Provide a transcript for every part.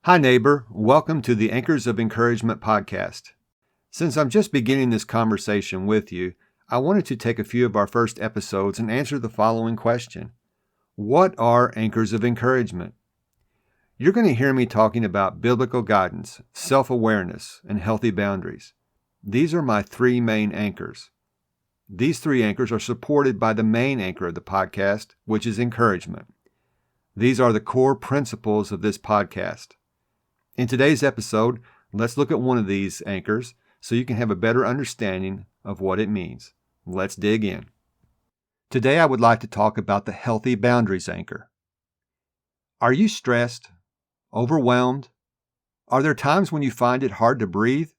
Hi, neighbor. Welcome to the Anchors of Encouragement podcast. Since I'm just beginning this conversation with you, I wanted to take a few of our first episodes and answer the following question. What are anchors of encouragement? You're going to hear me talking about biblical guidance, self-awareness, and healthy boundaries. These are my three main anchors. These three anchors are supported by the main anchor of the podcast, which is encouragement. These are the core principles of this podcast. In today's episode, let's look at one of these anchors so you can have a better understanding of what it means. Let's dig in. Today I would like to talk about the healthy boundaries anchor. Are you stressed? Overwhelmed? Are there times when you find it hard to breathe?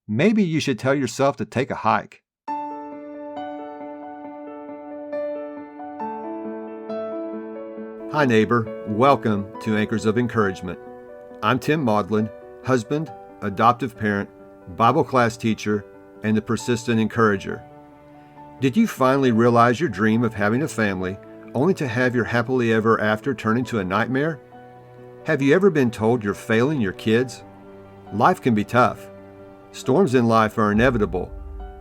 Maybe you should tell yourself to take a hike. Hi neighbor, welcome to Anchors of Encouragement. I'm Tim Maudlin, husband, adoptive parent, Bible class teacher, and the persistent encourager. Did you finally realize your dream of having a family only to have your happily ever after turn into a nightmare? Have you ever been told you're failing your kids? Life can be tough. Storms in life are inevitable,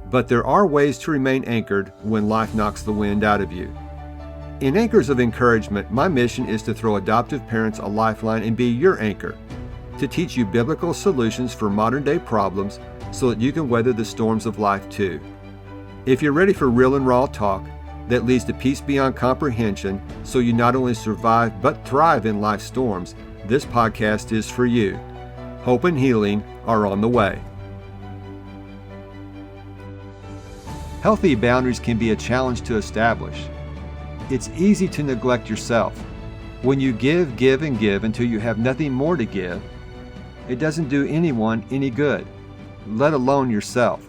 but there are ways to remain anchored when life knocks the wind out of you. In Anchors of Encouragement, my mission is to throw adoptive parents a lifeline and be your anchor, to teach you biblical solutions for modern-day problems so that you can weather the storms of life too. If you're ready for real and raw talk that leads to peace beyond comprehension so you not only survive but thrive in life's storms, this podcast is for you. Hope and healing are on the way. Healthy boundaries can be a challenge to establish. It's easy to neglect yourself. When you give until you have nothing more to give, it doesn't do anyone any good, let alone yourself.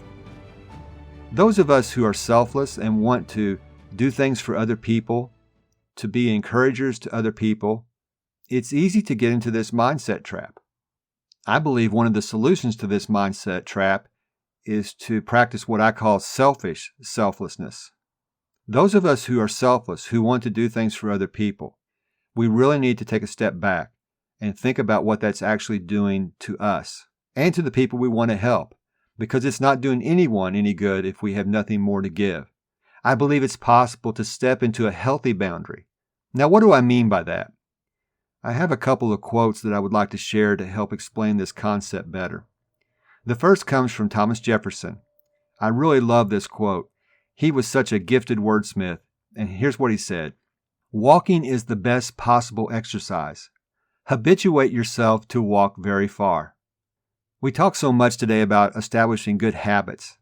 Those of us who are selfless and want to do things for other people, to be encouragers to other people, it's easy to get into this mindset trap. I believe one of the solutions to this mindset trap is to practice what I call selfish selflessness. Those of us who are selfless, who want to do things for other people, we really need to take a step back and think about what that's actually doing to us and to the people we want to help, because it's not doing anyone any good if we have nothing more to give. I believe it's possible to step into a healthy boundary. Now, what do I mean by that? I have a couple of quotes that I would like to share to help explain this concept better. The first comes from Thomas Jefferson. I really love this quote. He was such a gifted wordsmith, and here's what he said. Walking is the best possible exercise. Habituate yourself to walk very far. We talk so much today about establishing good habits,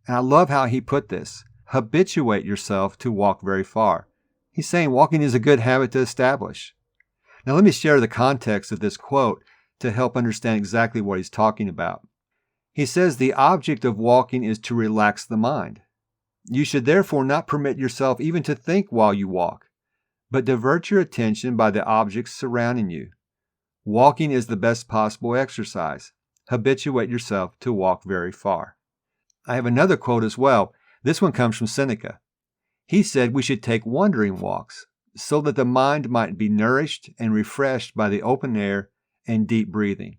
and I love how he put this. Habituate yourself to walk very far. He's saying walking is a good habit to establish. Now let me share the context of this quote to help understand exactly what he's talking about. He says the object of walking is to relax the mind. You should therefore not permit yourself even to think while you walk, but divert your attention by the objects surrounding you. Walking is the best possible exercise. Habituate yourself to walk very far. I have another quote as well. This one comes from Seneca. He said we should take wandering walks so that the mind might be nourished and refreshed by the open air and deep breathing.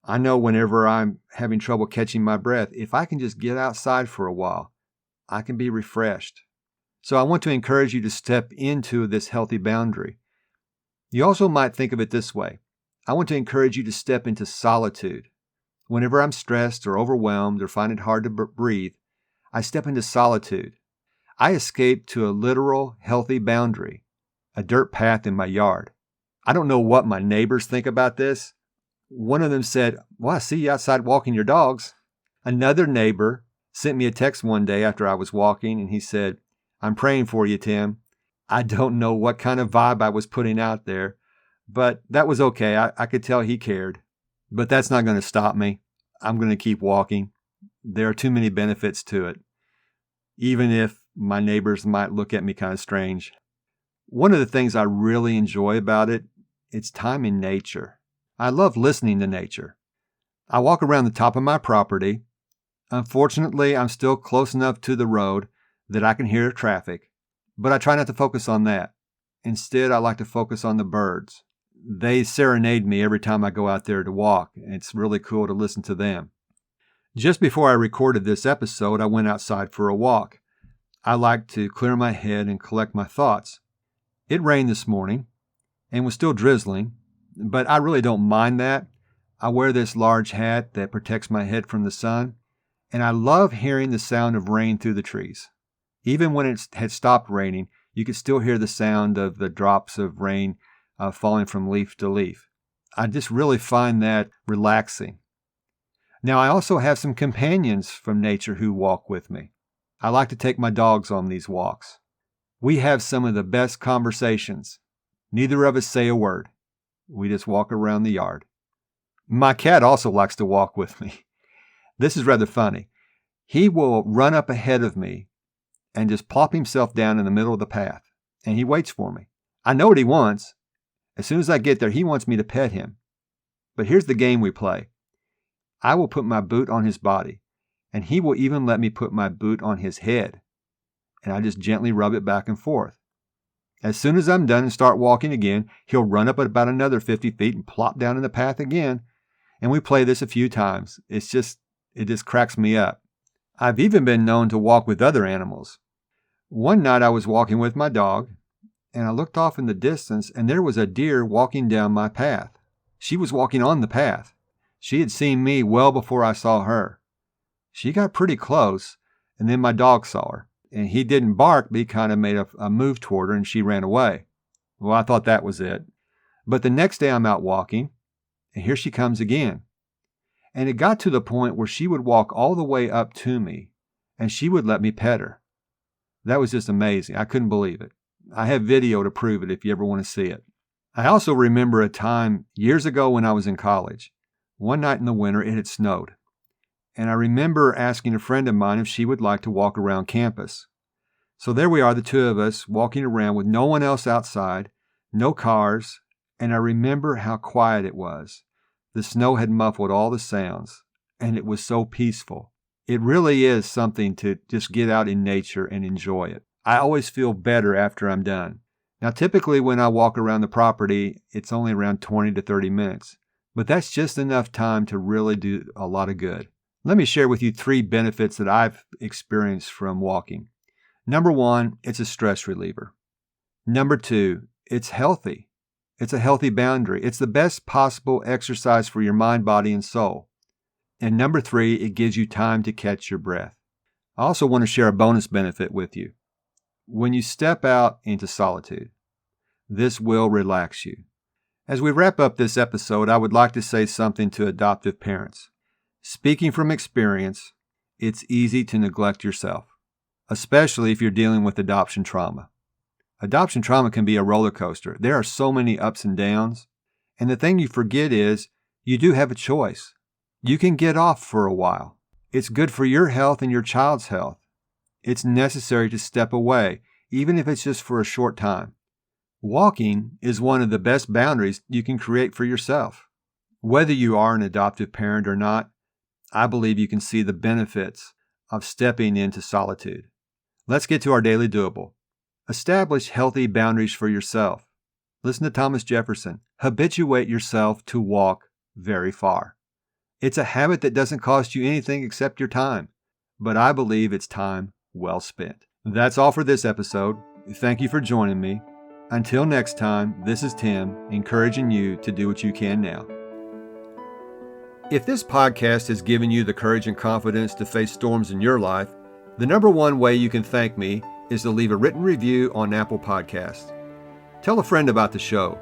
I know whenever I'm having trouble catching my breath, if I can just get outside for a while, I can be refreshed. So I want to encourage you to step into this healthy boundary. You also might think of it this way. I want to encourage you to step into solitude. Whenever I'm stressed or overwhelmed or find it hard to breathe, I step into solitude. I escape to a literal healthy boundary, a dirt path in my yard. I don't know what my neighbors think about this. One of them said, well, I see you outside walking your dogs. Another neighbor sent me a text one day after I was walking, and he said, I'm praying for you, Tim. I don't know what kind of vibe I was putting out there, but that was okay. I could tell he cared. But that's not going to stop me. I'm going to keep walking. There are too many benefits to it, even if my neighbors might look at me kind of strange. One of the things I really enjoy about it, it's time in nature. I love listening to nature. I walk around the top of my property. Unfortunately, I'm still close enough to the road that I can hear traffic, but I try not to focus on that. Instead, I like to focus on the birds. They serenade me every time I go out there to walk. It's really cool to listen to them. Just before I recorded this episode, I went outside for a walk. I like to clear my head and collect my thoughts. It rained this morning and was still drizzling, but I really don't mind that. I wear this large hat that protects my head from the sun, and I love hearing the sound of rain through the trees. Even when it had stopped raining, you could still hear the sound of the drops of rain falling from leaf to leaf. I just really find that relaxing. Now, I also have some companions from nature who walk with me. I like to take my dogs on these walks. We have some of the best conversations. Neither of us say a word. We just walk around the yard. My cat also likes to walk with me. This is rather funny. He will run up ahead of me and just plop himself down in the middle of the path, and he waits for me. I know what he wants. As soon as I get there, he wants me to pet him. But here's the game we play. I will put my boot on his body, and he will even let me put my boot on his head, and I just gently rub it back and forth. As soon as I'm done and start walking again, he'll run up at about another 50 feet and plop down in the path again, and we play this a few times. It just cracks me up. I've even been known to walk with other animals. One night I was walking with my dog, and I looked off in the distance, and there was a deer walking down my path. She was walking on the path. She had seen me well before I saw her. She got pretty close, and then my dog saw her. And he didn't bark, but he kind of made a move toward her, and she ran away. Well, I thought that was it. But the next day I'm out walking, and here she comes again. And it got to the point where she would walk all the way up to me, and she would let me pet her. That was just amazing. I couldn't believe it. I have video to prove it if you ever want to see it. I also remember a time years ago when I was in college. One night in the winter, it had snowed. And I remember asking a friend of mine if she would like to walk around campus. So there we are, the two of us, walking around with no one else outside, no cars, and I remember how quiet it was. The snow had muffled all the sounds, and it was so peaceful. It really is something to just get out in nature and enjoy it. I always feel better after I'm done. Now, typically when I walk around the property, it's only around 20 to 30 minutes, but that's just enough time to really do a lot of good. Let me share with you 3 benefits that I've experienced from walking. Number 1, it's a stress reliever. Number 2, it's healthy. It's a healthy boundary. It's the best possible exercise for your mind, body, and soul. And number 3, it gives you time to catch your breath. I also want to share a bonus benefit with you. When you step out into solitude, this will relax you. As we wrap up this episode, I would like to say something to adoptive parents. Speaking from experience, it's easy to neglect yourself, especially if you're dealing with adoption trauma. Adoption trauma can be a roller coaster. There are so many ups and downs. And the thing you forget is you do have a choice. You can get off for a while. It's good for your health and your child's health. It's necessary to step away, even if it's just for a short time. Walking is one of the best boundaries you can create for yourself. Whether you are an adoptive parent or not, I believe you can see the benefits of stepping into solitude. Let's get to our daily doable. Establish healthy boundaries for yourself. Listen to Thomas Jefferson. Habituate yourself to walk very far. It's a habit that doesn't cost you anything except your time, but I believe it's time well spent. That's all for this episode. Thank you for joining me. Until next time, this is Tim, encouraging you to do what you can now. If this podcast has given you the courage and confidence to face storms in your life, the number one way you can thank me is to leave a written review on Apple Podcasts. Tell a friend about the show.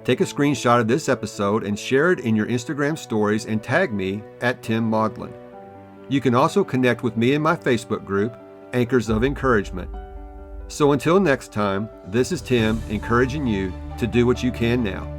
Take a screenshot of this episode and share it in your Instagram stories and tag me at Tim Maudlin. You can also connect with me in my Facebook group, Anchors of Encouragement. So until next time, this is Tim encouraging you to do what you can now.